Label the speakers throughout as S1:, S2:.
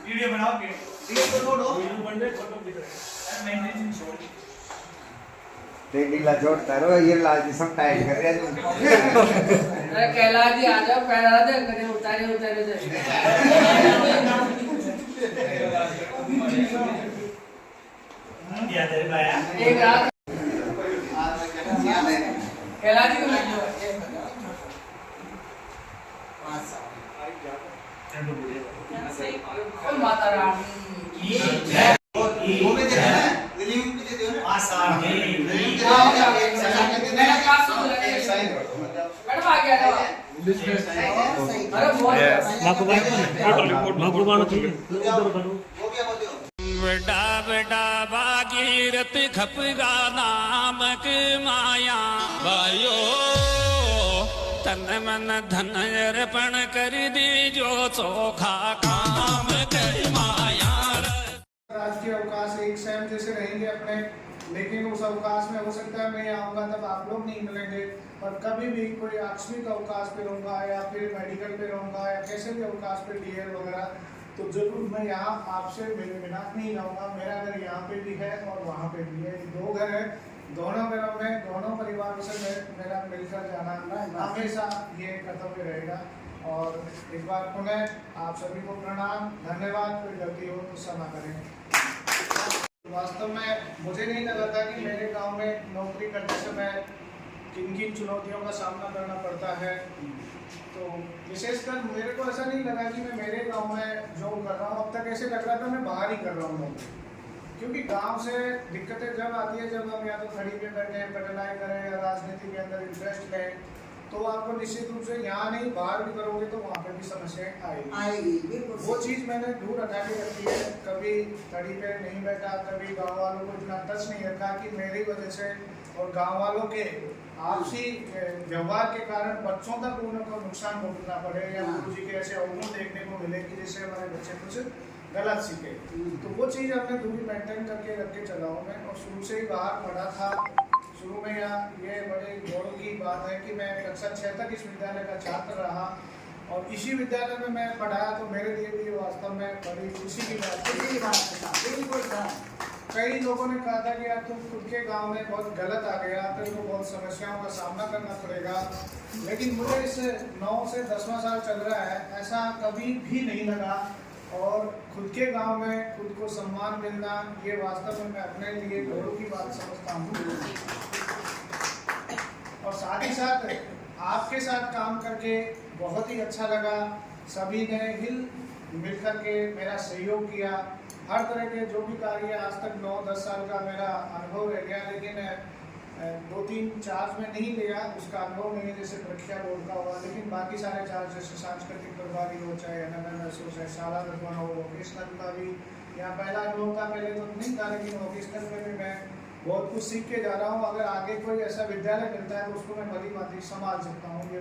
S1: Video बनाओ
S2: ढीला जोड़ता रहो ये लाल सब टाइट कर रहे
S3: अरे कैलाश जी आ जाओ पैरा दे करे उतारे उतारे दे
S1: क्या तेरे भाया
S3: एक रात कैलाश जी को बैठो माता रानी
S2: वो भी दे ना दिल्ली में भी दे दो ना
S1: आसान है
S3: मेरा क्लास शुरू लगे
S2: साइन कर दो
S3: मैडम आ गया था अरे बहुत
S4: भगवान की
S2: वो क्या बोलते हो
S4: बेटा बेटा भागीरथ खपगा नामक माया भाइयो तन मन धन अर्पण कर दी जो चोखा काम कर माया।
S5: राजकीय अवकाश एक सेम जैसे रहेंगे अपने, लेकिन उस अवकाश में हो सकता है मैं आऊँगा तब आप लोग नहीं मिलेंगे, और कभी भी कोई आकस्मिक अवकाश पे रहूँगा या फिर मेडिकल पे रहूँगा या कैसे भी अवकाश पे डीएल वगैरह, तो जरूर मैं यहाँ आपसे मिले बिना नहीं रहूँगा। मेरा घर यहाँ पे भी है और वहाँ पे भी है, दो घर है, दोनों घरों में दोनों परिवारों से मेरा मिलकर जाना हमेशा ये कर्तव्य रहेगा। और एक बार पुनः आप सभी को प्रणाम, धन्यवाद। कोई गलती हो तो क्षमा करें। वास्तव में मुझे नहीं लगा था कि मेरे गांव में नौकरी करते समय किन किन चुनौतियों का सामना करना पड़ता है। तो विशेषकर मेरे को ऐसा नहीं लगा कि मैं मेरे गांव में जॉब कर रहा हूँ, अब तक ऐसे लग रहा था मैं बाहर ही कर रहा हूँ, क्योंकि गांव से दिक्कतें जब आती है जब हम या तो खड़ी पे बैठे पटनाई करें या राजनीति के अंदर इंटरेस्ट लें, तो आपको निश्चित रूप से यहाँ नहीं बाहर भी करोगे तो वहाँ पे भी समस्याएं आएगी। वो चीज़ मैंने दूर हटा के रखी है, कभी खड़ी पे नहीं बैठा, कभी गाँव वालों को इतना टच नहीं रखा कि मेरी वजह से और गाँव वालों के आपसी व्यवहार के कारण बच्चों तक उनको नुकसान भुगतना पड़े या गुरु जी के ऐसे अवगुण देखने को मिले कि जिससे हमारे बच्चे कुछ गलत सीखे। तो वो चीज़ अपने दूरी मेंटेन करके रख के चला हूँ मैं, और शुरू से ही बाहर पढ़ा था। शुरू में यहाँ ये बड़े गौरव की बात है कि मैं कक्षा 6 तक इस विद्यालय का छात्र रहा, और इसी विद्यालय में मैं पढ़ाया, तो मेरे लिए भी वास्तव में बड़ी खुशी की बात है। कई लोगों ने कहा था कि यार तुम खुद के गांव में बहुत गलत आ गया, तेरे को बहुत समस्याओं का सामना करना पड़ेगा, लेकिन मुझे इस 9 से 10वां साल चल रहा है, ऐसा कभी भी नहीं लगा। और खुद के गांव में खुद को सम्मान मिलना, ये वास्तव में मैं अपने लिए गौरव की बात समझता हूँ। और साथ ही साथ आपके साथ काम करके बहुत ही अच्छा लगा। सभी ने मिल करके मेरा सहयोग किया। हर तरह के जो भी कार्य आज तक 9-10 साल का मेरा अनुभव रह गया, लेकिन 2-3 चार्ज में नहीं लिया, उसका अनुभव नहीं है, जैसे परीक्षा बोर्ड का हुआ, लेकिन बाकी सारे चार्ज जैसे सांस्कृतिक प्रभारी हो, चाहे एनएमएस हो, चाहे शाला दर्पण हो, वोकेशनल का भी यहाँ पहला अनुभव था। पहले तो नहीं था, लेकिन वोकेशनल में भी मैं बहुत कुछ सीख के जा रहा हूँ। अगर आगे कोई ऐसा विद्यालय मिलता है तो उसको मैं भली भांति संभाल सकता हूँ, ये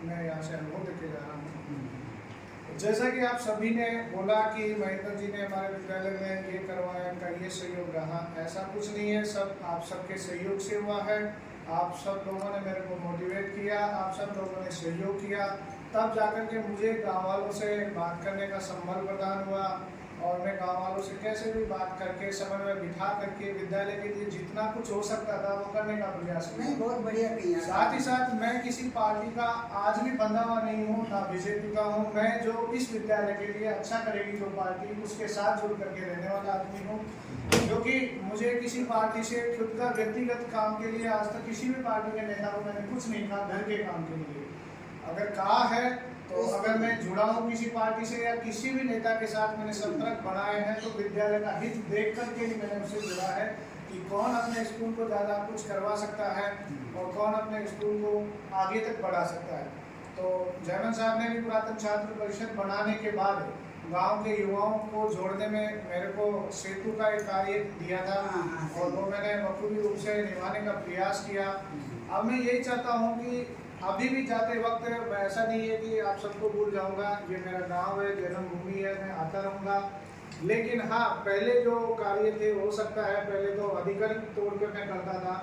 S5: मैं यहाँ से अनुभव देके जा रहा हूँ। जैसा कि आप सभी ने बोला कि महेंद्र जी ने हमारे विद्यालय में ये करवाया, का ये सहयोग रहा, ऐसा कुछ नहीं है, सब आप सबके सहयोग से हुआ है। आप सब लोगों ने मेरे को मोटिवेट किया, आप सब लोगों ने सहयोग किया, तब जाकर के मुझे गाँव वालों से बात करने का संबल प्रदान हुआ, और मैं गाँव वालों से कैसे भी बात करके समन्वय बिठा करके विद्यालय के लिए जितना कुछ हो सकता था वो करने का प्रयास किया।
S6: बहुत बढ़िया किया।
S5: साथ ही साथ मैं किसी पार्टी का आज भी बंधा हुआ नहीं हूँ, ना बीजेपी का हूँ। मैं जो इस विद्यालय के लिए अच्छा करेगी जो पार्टी, उसके साथ जुड़ करके रहने वाला आदमी हूँ, क्योंकि मुझे किसी पार्टी से खुद का व्यक्तिगत काम के लिए आज तक किसी भी पार्टी के नेता को मैंने कुछ नहीं कहा। घर के काम के लिए अगर कहा है तो अगर मैं जुड़ा हूँ किसी पार्टी से या किसी भी नेता के साथ मैंने संपर्क बनाए हैं तो विद्यालय का हित देख करके ही मैंने उससे जुड़ा है कि कौन अपने स्कूल को ज़्यादा कुछ करवा सकता है और कौन अपने स्कूल को आगे तक बढ़ा सकता है। तो जयमन साहब ने भी पुरातन छात्र परिषद बनाने के बाद गांव के युवाओं को जोड़ने में मेरे को सेतु का एक कार्य दिया था और वो मैंने बखूबी रूप से निभाने का प्रयास किया। अब मैं यही चाहता हूँ कि अभी भी जाते वक्त ऐसा नहीं है कि आप सबको भूल जाऊंगा, ये मेरा गांव है, जन्मभूमि है, मैं आता रहूँगा। लेकिन हाँ, पहले जो कार्य थे हो सकता है पहले तो अधिकारिक तौर पे मैं करता था,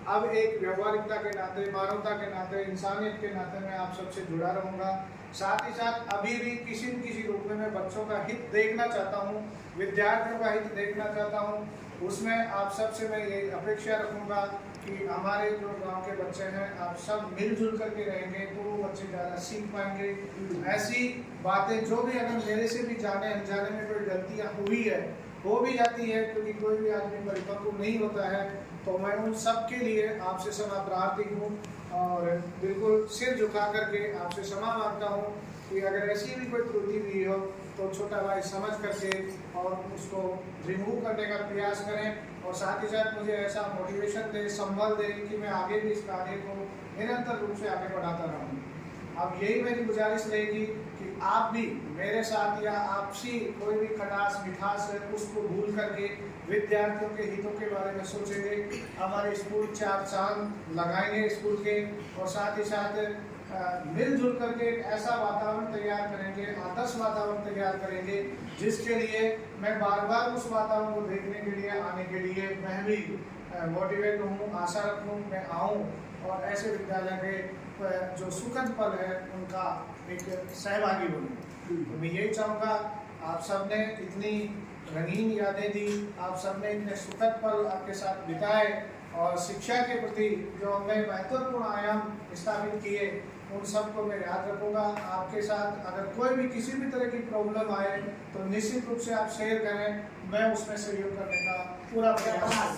S5: अब एक व्यवहारिकता के नाते, मानवता के नाते, इंसानियत के नाते मैं आप सबसे जुड़ा रहूँगा। साथ ही साथ अभी भी किसी न किसी रूप में मैं बच्चों का हित देखना चाहता हूँ, विद्यार्थियों का हित देखना चाहता हूँ। उसमें आप सबसे मैं ये अपेक्षा रखूँगा कि हमारे जो गांव के बच्चे हैं आप सब मिलजुल करके रहेंगे तो वो बच्चे ज़्यादा सीख पाएंगे। ऐसी बातें जो भी अगर मेरे से भी जाने अनजाने में कोई गलतियाँ हुई है, हो भी जाती है, क्योंकि कोई भी आदमी परिपक्व नहीं होता है, तो मैं उन सब के लिए आपसे क्षमा प्रार्थी हूँ और बिल्कुल सिर झुका करके आपसे क्षमा मांगता हूँ कि अगर ऐसी भी कोई त्रुटि हुई हो तो छोटा भाई समझ करके और उसको रिमूव करने का प्रयास करें और साथ ही साथ मुझे ऐसा मोटिवेशन दे, संबल दे कि मैं आगे भी इस कार्य को निरंतर रूप से आगे बढ़ाता रहूँ। अब यही मेरी गुजारिश रहेगी कि आप भी मेरे साथ या आपसी कोई भी खटास मिठास है उसको भूल करके विद्यार्थियों के हितों के बारे में सोचेंगे। हमारे स्कूल चार चांद लगाएंगे स्कूल के और साथ ही साथ मिलजुल करके एक ऐसा वातावरण तैयार करेंगे, आदर्श वातावरण तैयार करेंगे जिसके लिए मैं बार बार उस वातावरण को देखने के लिए, आने के लिए मैं भी मोटिवेट हूँ, आशा रखूँ मैं आऊँ और ऐसे विद्यालय के जो सुखद पल है उनका एक सहभागी बनूँ। तो मैं यही चाहूँगा, आप सबने इतनी रंगीन यादें दी, आप सबने इतने सुखद पल आपके साथ बिताए और शिक्षा के प्रति जो हमने महत्वपूर्ण आयाम स्थापित किए उन सबको मैं याद रखूँगा। आपके साथ अगर कोई भी किसी भी तरह की प्रॉब्लम आए तो निश्चित रूप से आप शेयर करें, मैं उसमें सहयोग करने का पूरा प्रयास।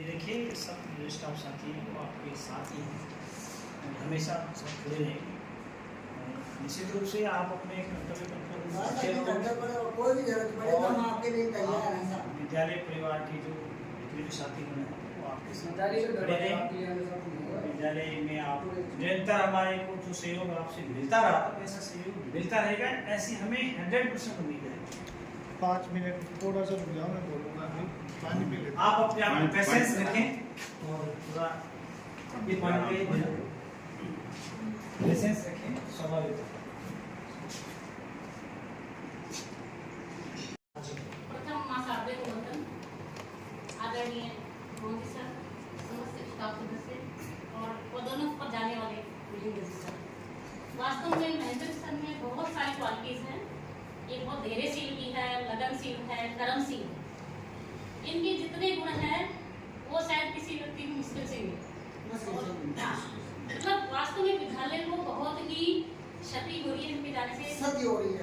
S1: देखिए सब स्टाफ साथी हैं वो आपके साथ ही हैं, हमेशा सब खड़े रहेंगे। निश्चित रूप से आप अपने कर्तव्य पर
S6: कोई भी जरूरत पड़े तो हम आपके लिए तैयार हैं।
S1: विद्यालय परिवार के जो जितने भी साथी हैं वो आपके साथ खड़े रहें। विद्यालय में आप निरंतर हमारे को जो सहयोग आपसे मिलता रहा तो ऐसा सहयोग मिलता रहेगा, ऐसी हमें 100% उम्मीद है।
S5: 5 मिनट थोड़ा सा रुक जाओ, मैं बोलूँगा अभी पानी पी लेते।
S1: आप अपने आप में पेशेंस रखें और पूरा ये पानी पे पेशेंस रखें, स्वाभाविक।
S7: प्रथम मां शारदे को वंदन। आदरणीय मोदी सर, समस्त स्टाफ सदस्य और पदोन्नत पर जाने वाले मीटिंग सर, वास्तव में महेंद्र सर में बहुत सारी क्वालिटीज हैं। ये बहुत धैर्यशील भी है, लगनशील है, कर्मशील है। इनके जितने गुण हैं वो शायद किसी व्यक्ति को मुश्किल से मिले। मतलब वास्तव में विद्यालय को बहुत ही क्षति हो रही है इनके जाने से,
S6: क्षति हो रही है।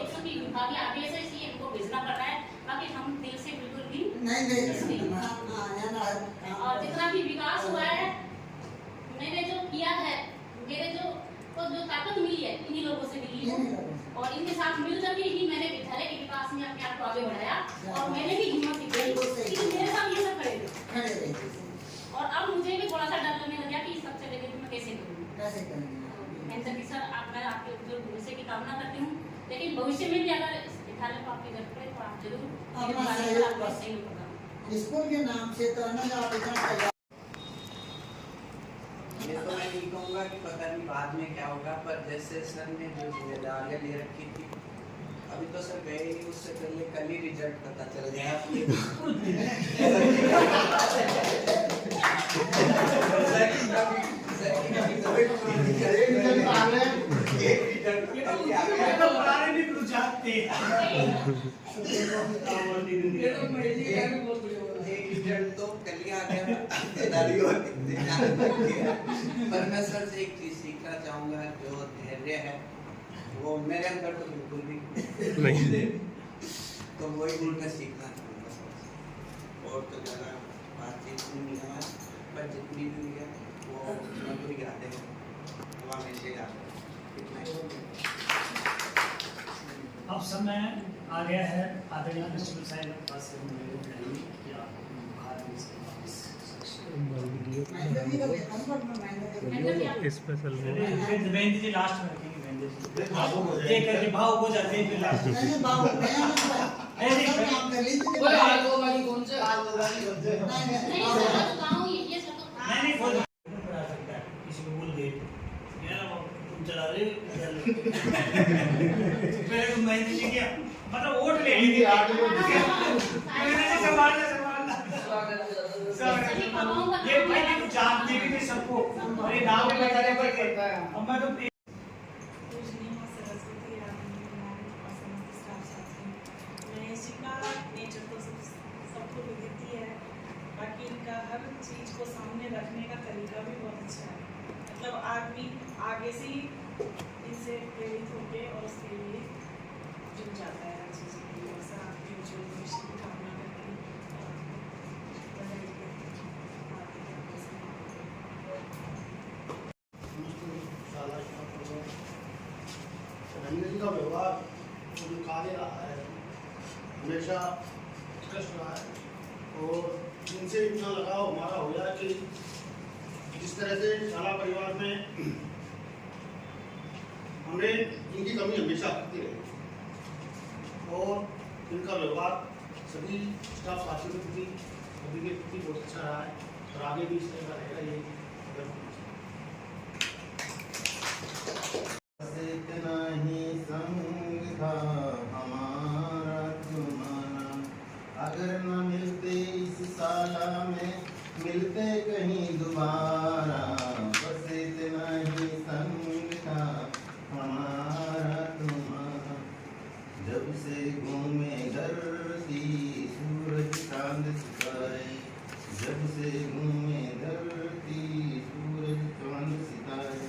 S7: एक तो विभागीय आदेश है इसलिए इनको भेजना पड़ रहा है, बाकी हम दिल से बिल्कुल भी
S6: नहीं
S7: और जितना भी विकास हुआ है मैंने जो किया है, मेरे जो ताकत मिली है इन्हीं लोगों से मिली है और इनके साथ मिलकर के ही मैंने विद्यालय के विकास में अपने आप को आगे बढ़ाया और मैंने भी हिम्मत दिखाई कि मेरे साथ ये सब खड़े थे। और अब मुझे भी थोड़ा सा डर लगने लगा कि सब चलेंगे तो मैं कैसे करूँगी। सर मैं आपके उज्जवल भविष्य की कामना करती हूँ, लेकिन भविष्य में भी अगर विद्यालय को आपकी जरूरत पड़े तो आप जरूर
S6: स्कूल के नाम से तो ना
S8: ये तो मैं नहीं कहूँगा कि पता नहीं बाद में क्या होगा, पर जैसे सर ने जो जिम्मेदारियाँ ले रखी थी, अभी तो सर गए ही, उससे पहले कल ही रिजल्ट पता चल गया। रिजल्ट तो कल ही आ गया, पर मैं सर से एक चीज सीखना चाहूँगा, जो धैर्य है वो मेरे अंदर तो बिल्कुल भी नहीं, तो वही गुण मैं सीखना चाहूँगा सर। और तो ज़्यादा बातचीत नहीं है, पर जितनी भी हुई है वो मधुर यादें हैं, वो हमेशा याद है। इतना ही।
S1: अब समय आ गया है आदरणीय प्रिंसिपल साहब के पास से कि आप
S6: महेंद्र जी का देखा ना, पर महेंद्र जी
S4: स्पेशल
S1: मेहंदी जी लास्ट में रखेंगे, मेहंदी जी देख करके भाव हो जाते हैं फिर लास्ट में।
S6: नहीं बाबू
S1: नहीं,
S6: नाम कर लीजिए।
S3: बोले आलू वाली कौन से
S7: नहीं सर मैं तो गाँव ये सब तो
S1: नहीं कोई बना सकता है, किसी को बोल दे यार वो तुम चला रहे हो पहले तो मेहंदी जी क्या मतलब वोट ले ली थी ये भाई ये जानते भी नहीं सबको, अरे नाम पे बताने पर करता है। अब मैं तो
S9: नेचर तो सबको देती है, बाकी इनका हर चीज को सामने रखने का तरीका भी बहुत अच्छा है। मतलब आदमी आगे से ही इनसे प्रेरित होके और उसके लिए जुट जाता है हर चीज के लिए। ऐसा आपके जो भविष्य की कामना करके
S5: रंगीन का व्यवहार जो कार्य रहा है हमेशा उत्कृष्ट रहा है और इनसे इतना लगाव हमारा हो गया कि जिस तरह से शाला परिवार में हमें इनकी कमी हमेशा करती रही और इनका व्यवहार सभी स्टाफ साथियों के प्रति सभी के प्रति बहुत अच्छा रहा है और आगे भी इस तरह का रहेगा। ये
S2: इतना ही संग था हमारा तुम्हारा, अगर न मिलते इस साला में मिलते कहीं दोबारा, बस इतना ही संग था हमारा तुम्हारा। जब से घूमे धरती सूरज चांद सितारे, जब से घूमे धरती सूरज चांद सितारे,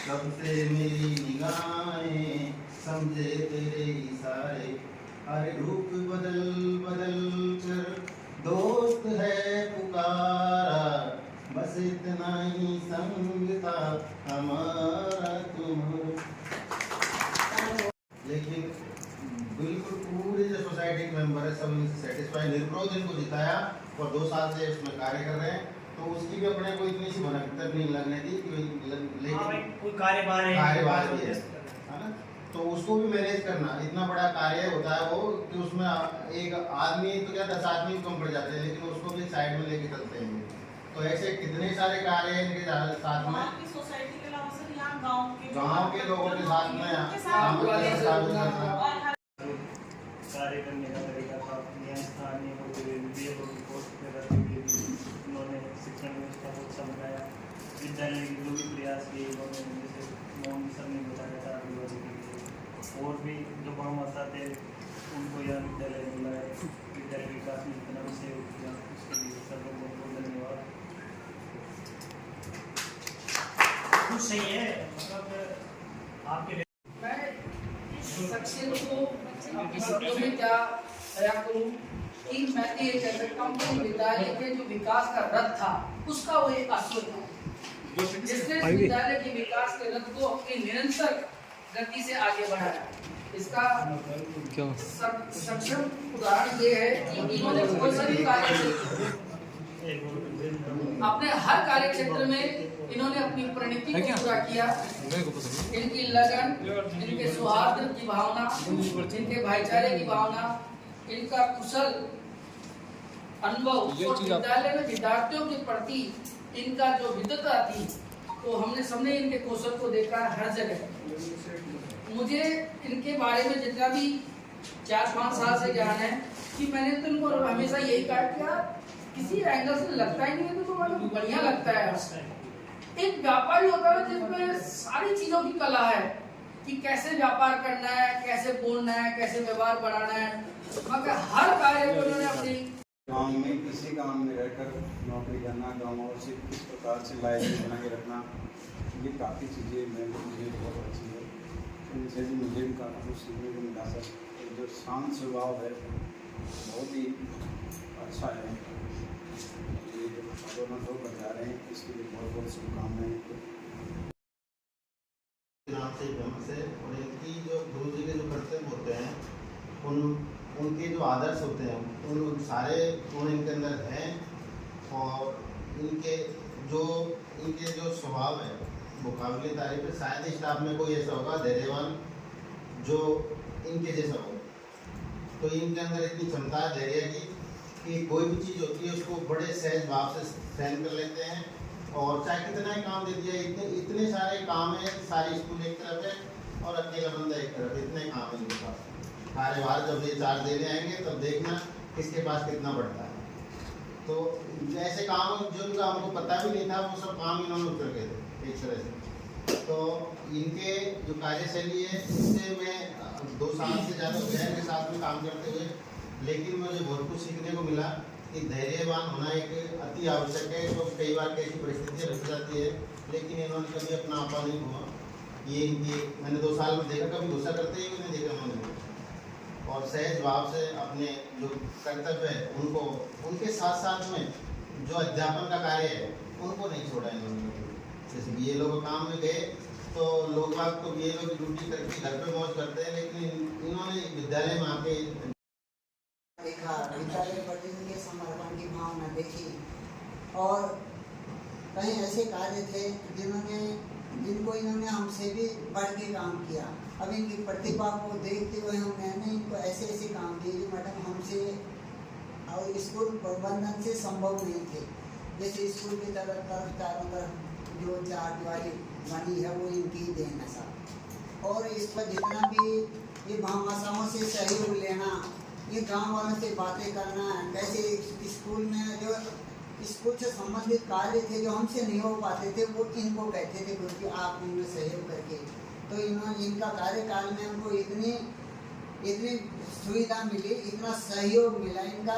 S2: तब से मेरी निगाहें समझे तेरे इशारे। अरे रूप बदल बदल कर दोस्त है पुकारा, बस इतना ही संग था हमारा तुम्हारा। लेकिन बिल्कुल पूरे जो सोसाइटी के मेंबर है सब इनसे सेटिस्फाई, निर्विरोध इनको जिताया और 2 साल से इसमें कार्य कर रहे हैं। तो उसकी भी अपने को इतनी सी भनक नहीं लगने दी कि लेकिन
S1: कोई कार्यभार
S2: भी है ना, तो उसको भी मैनेज करना इतना बड़ा कार्य होता है वो कि उसमें एक आदमी तो क्या 10 आदमी कम पड़ जाते हैं, लेकिन उसको भी साइड में लेके चलते हैं। तो ऐसे कितने सारे कार्य हैं इनके साथ में,
S9: सोसाइटी के अलावा सर यहाँ गाँव के
S2: लोगों के साथ में
S1: कार्य करने का तरीका था। यहाँ स्थानीय उन्होंने शिक्षण व्यवस्था को अच्छा बनाया, विद्यालय के जो भी प्रयास किए उन्होंने, जैसे मोहन सर ने बताया था अभिभावकों के लिए, और भी जो बहुमता थे उनको यहाँ विद्यालय मिला है। विद्यालय विकास में इतना भी सहयोग किया, उसके लिए सर को बहुत बहुत धन्यवाद। कुछ सही है, मतलब आपके
S3: मैं सक्सेस को अपने शब्दों में क्या तैयार करूं कि मैं ये कह सकता हूँ कि विद्यालय के जो विकास का रथ था उसका वो एक अश्व था, जिसने विद्यालय के विकास के रथ को अपनी निरंतर गति से आगे बढ़ाया। इसका सक्षम उदाहरण ये है कि इन्होंने बहुत सारी कार्य अपने हर कार्य क्षेत्र में इन्होंने अपनी परिणति को पूरा किया। इनकी लगन, इनके सौहार्द की भावना, इनके भाईचारे की भावना, इनका कुशल अनुभव और विद्यालय में विद्यार्थियों के प्रति इनका जो विद्वता थी, तो हमने सबने इनके कौशल को देखा हर जगह। मुझे इनके बारे में जितना भी 4-5 साल से ज्ञान है कि मैंने तो इनको हमेशा यही कहा कि यार किसी एंगल से लगता ही नहीं है तो मुझे बढ़िया लगता है। एक व्यापारी होता है जिसमें सारी चीजों की कला है कि कैसे व्यापार करना है, कैसे बोलना है, कैसे व्यवहार बढ़ाना है, मगर हर कार्य को उन्होंने अपनी
S10: गाँव में किसी गाँव में रहकर नौकरी करना, गाँव से किस प्रकार से लाइफ बना के रखना, ये काफ़ी चीज़ें मुझे बहुत अच्छी है। इनसे भी मुझे भी काफ़ी कुछ सीखने को मिला सर। जो शांत स्वभाव है बहुत ही अच्छा है। ये दोनों लोग बता रहे हैं, इसके लिए बहुत बहुत शुभकामनाएं।
S2: नाम से फेमस है और इनकी जो गुरु जी के जो कर्तव्य होते हैं उनके जो आदर्श होते हैं उन सारे गुण इनके अंदर हैं और इनके जो स्वभाव है वो काबिल तारीफ है। शायद ही स्टाफ में कोई ऐसा होगा धैर्यवान जो इनके जैसा हो। तो इनके अंदर इतनी क्षमता है धैर्य की कि कोई भी चीज़ होती है उसको बड़े सहज भाव से सहन कर लेते हैं। और चाहे कितना ही काम दे दिया, इतने सारे काम है, सारी स्कूल एक तरफ है और अकेला बंदा एक तरफ, इतने काम है इनके पास। कार्यभार जब ये चार्ज देने आएंगे तब देखना किसके पास कितना बढ़ता है। तो ऐसे काम जो हमको पता भी नहीं था वो सब काम इन्होंने उतर गए थे एक तरह से। तो इनके जो कार्यशैली है इससे मैं 2 साल से ज़्यादा हो गया के साथ में काम करते हुए, लेकिन मुझे बहुत कुछ सीखने को मिला कि धैर्यवान होना एक अति आवश्यक है। तो कई बार कैसी परिस्थितियाँ रख जाती है, लेकिन इन्होंने कभी अपना आपा नहीं हुआ। ये इनकी मैंने 2 साल में देखा, कभी गुस्सा करते ही नहीं देखा मैंने। और सहज भाव से अपने जो कर्तव्य है उनको, उनके साथ साथ में जो अध्यापन का कार्य है उनको नहीं छोड़ा इन्होंने। जैसे बी लोग काम में गए तो लोग बाग तो बी की ड्यूटी करके घर पे मौज करते हैं, लेकिन इन्होंने विद्यालय में आके
S6: देखा, विद्यालय पढ़ने के समर्पण की भावना देखी। और कई ऐसे कार्य थे जिनको इन्होंने हमसे भी बढ़ के काम किया। अब इनकी प्रतिभा को देखते हुए हमने इनको ऐसे ऐसे काम दिए जो मैडम हमसे और स्कूल प्रबंधन से संभव नहीं थे। जैसे स्कूल की तरफ चारों तरफ जो चारदीवारी बनी है वो इनकी देन है साहब। और इस पर जितना भी ये भाषाओं से सहयोग लेना, ये गांव वालों से बातें करना, कैसे स्कूल में जो स्कूल से संबंधित कार्य थे जो हमसे नहीं हो पाते थे वो इनको कहते थे क्योंकि आप इनमें सहयोग करके। तो इनका कार्यकाल में हमको इतनी सुविधा मिली, इतना सहयोग मिला इनका,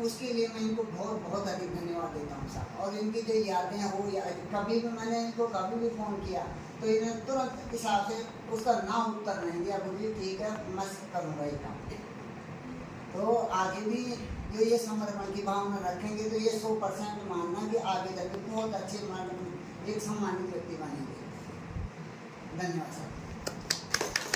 S6: उसके लिए मैं इनको बहुत बहुत अधिक धन्यवाद देता हूँ साहब। और इनकी जो यादें हो या कभी भी मैंने इनको कभी भी फ़ोन किया तो इन्हें तुरंत हिसाब से उसका ना उत्तर नहीं दिया, बोलिए ठीक है मैं करूँगा ये काम। तो आगे भी जो ये समर्पण की भावना रखेंगे तो ये 100% मानना कि आगे जाके बहुत अच्छे एक सम्मानित व्यक्ति बनेंगे। धन्यवाद सर।